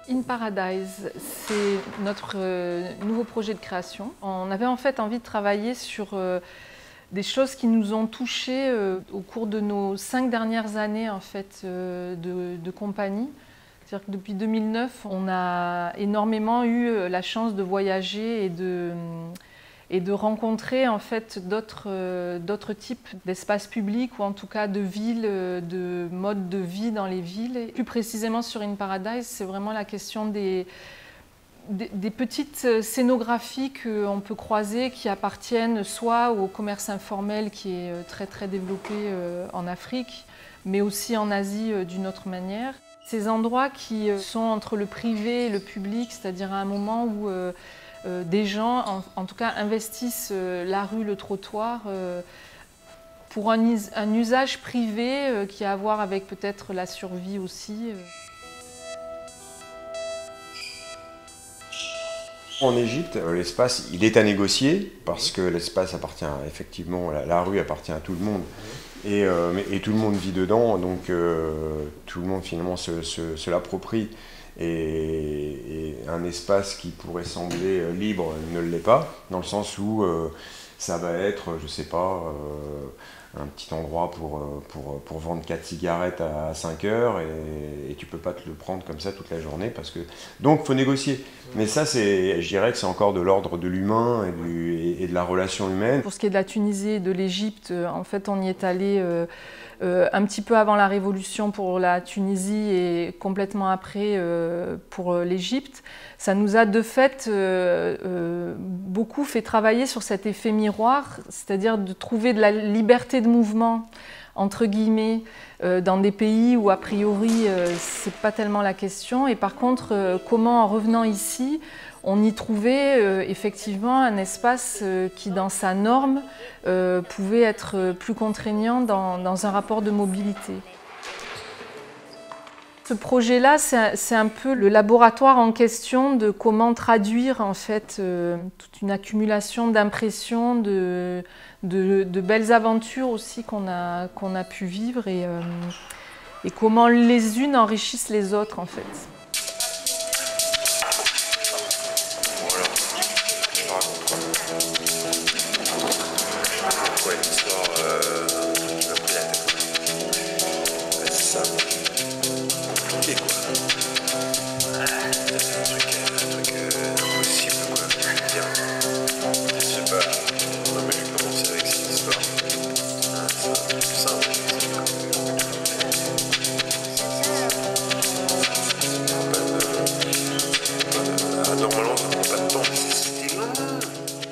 In Paradise, c'est notre nouveau projet de création. On avait en fait envie de travailler sur des choses qui nous ont touchés au cours de nos 5 dernières années en fait, de compagnie. C'est-à-dire que depuis 2009, on a énormément eu la chance de voyager et de rencontrer en fait d'autres types d'espaces publics ou en tout cas de villes, de modes de vie dans les villes. Et plus précisément sur In Paradise, c'est vraiment la question des petites scénographies qu'on peut croiser qui appartiennent soit au commerce informel qui est très très développé en Afrique, mais aussi en Asie d'une autre manière. Ces endroits qui sont entre le privé et le public, c'est-à-dire à un moment où des gens, en tout cas, investissent la rue, le trottoir, pour un usage privé qui a à voir avec peut-être la survie aussi. En Égypte, l'espace, il est à négocier parce que l'espace appartient effectivement, la rue appartient à tout le monde et tout le monde vit dedans, donc tout le monde finalement se l'approprie. Et un espace qui pourrait sembler libre ne l'est pas, dans le sens où ça va être, je sais pas, un petit endroit pour vendre 4 cigarettes à 5 heures et tu peux pas te le prendre comme ça toute la journée parce que... Donc il faut négocier. Mais ça, je dirais que c'est encore de l'ordre de l'humain et de la relation humaine. Pour ce qui est de la Tunisie et de l'Égypte, en fait on y est allé un petit peu avant la Révolution pour la Tunisie et complètement après pour l'Égypte. Ça nous a de fait beaucoup fait travailler sur cet effet miroir, c'est-à-dire de trouver de la liberté de mouvement, entre guillemets, dans des pays où a priori c'est pas tellement la question. Et par contre, comment en revenant ici, on y trouvait effectivement un espace qui, dans sa norme, pouvait être plus contraignant dans un rapport de mobilité. Ce projet-là, c'est un peu le laboratoire en question de comment traduire en fait toute une accumulation d'impressions, de belles aventures aussi qu'on a pu vivre et comment les unes enrichissent les autres en fait.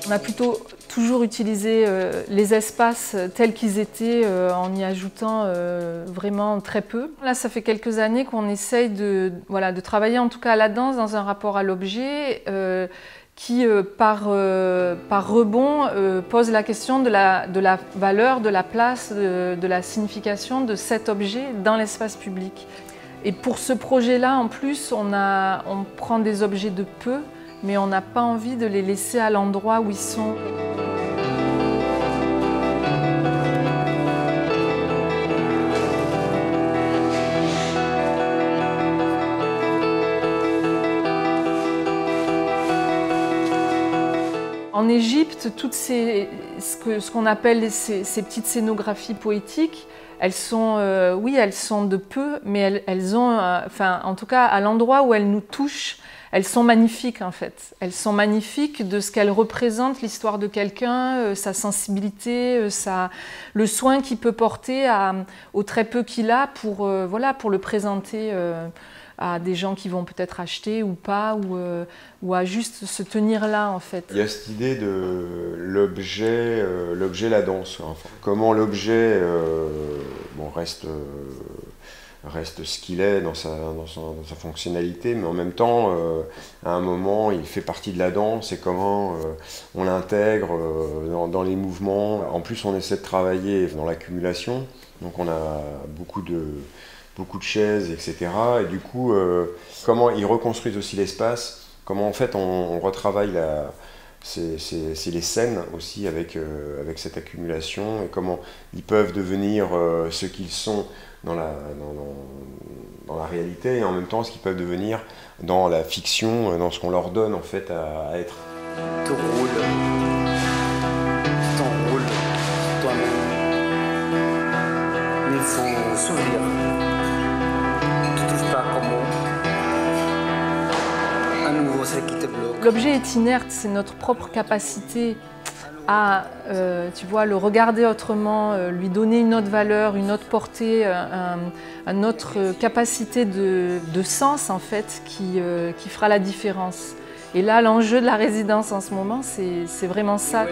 On a plutôt toujours utilisé les espaces tels qu'ils étaient en y ajoutant vraiment très peu. Là, ça fait quelques années qu'on essaye de travailler en tout cas à la danse dans un rapport à l'objet qui, par rebond, pose la question de la valeur, de la place, de la signification de cet objet dans l'espace public. Et pour ce projet-là, en plus, on prend des objets de peu, mais on n'a pas envie de les laisser à l'endroit où ils sont. En Égypte, toutes ce qu'on appelle ces petites scénographies poétiques, elles sont, oui, elles sont de peu, mais elles ont, enfin, en tout cas, à l'endroit où elles nous touchent, elles sont magnifiques en fait. Elles sont magnifiques de ce qu'elles représentent, l'histoire de quelqu'un, sa sensibilité, le soin qu'il peut porter au très peu qu'il a pour le présenter à des gens qui vont peut-être acheter ou pas, ou à juste se tenir là en fait. Il y a cette idée de l'objet, la danse. Enfin, comment l'objet reste ce qu'il est dans sa fonctionnalité, mais en même temps, à un moment, il fait partie de la danse et comment on l'intègre dans les mouvements. En plus, on essaie de travailler dans l'accumulation, donc on a beaucoup de chaises, etc. Et du coup, comment ils reconstruisent aussi l'espace, comment en fait on retravaille c'est les scènes aussi avec cette accumulation et comment ils peuvent devenir ce qu'ils sont dans la réalité et en même temps ce qu'ils peuvent devenir dans la fiction, dans ce qu'on leur donne en fait à être. Ton rôle toi-même. Il faut s'ouvrir. Tu ne trouves pas comment à nouveau ce qui te bloque. L'objet est inerte, c'est notre propre capacité à tu vois, le regarder autrement, lui donner une autre valeur, une autre portée, une autre capacité de sens en fait qui fera la différence. Et là, l'enjeu de la résidence en ce moment, c'est vraiment ça.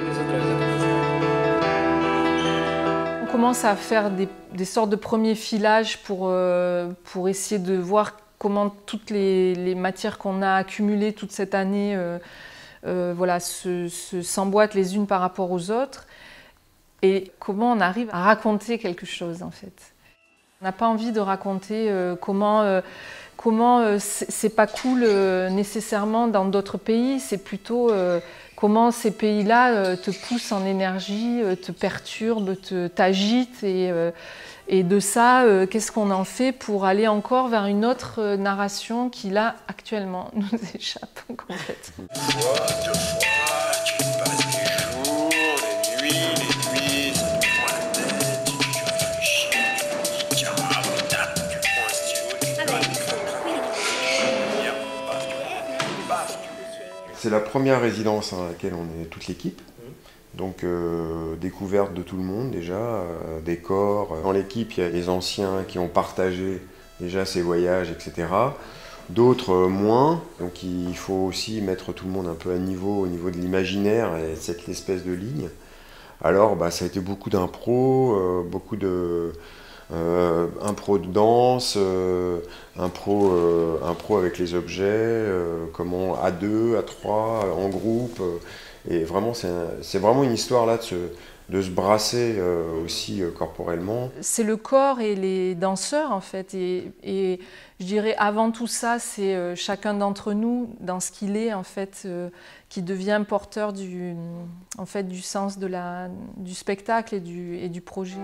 On commence à faire des sortes de premiers filages pour essayer de voir comment toutes les matières qu'on a accumulées toute cette année voilà, s'emboîtent les unes par rapport aux autres et comment on arrive à raconter quelque chose en fait. On n'a pas envie de raconter comment c'est pas cool nécessairement dans d'autres pays, c'est plutôt comment ces pays-là te poussent en énergie, te perturbent, t'agitent et de ça, qu'est-ce qu'on en fait pour aller encore vers une autre narration qui là actuellement nous échappe complètement. C'est la première résidence à laquelle on est toute l'équipe. Donc découverte de tout le monde déjà, des corps. Dans l'équipe, il y a les anciens qui ont partagé déjà ces voyages, etc. D'autres moins. Donc il faut aussi mettre tout le monde un peu à niveau au niveau de l'imaginaire et cette espèce de ligne. Alors ça a été beaucoup d'impro, beaucoup de impro de danse, impro avec les objets, comment à deux, à trois, en groupe. Et vraiment, c'est vraiment une histoire là de se brasser aussi corporellement. C'est le corps et les danseurs en fait. Et je dirais avant tout ça, c'est chacun d'entre nous dans ce qu'il est en fait, qui devient porteur du sens du spectacle et du projet.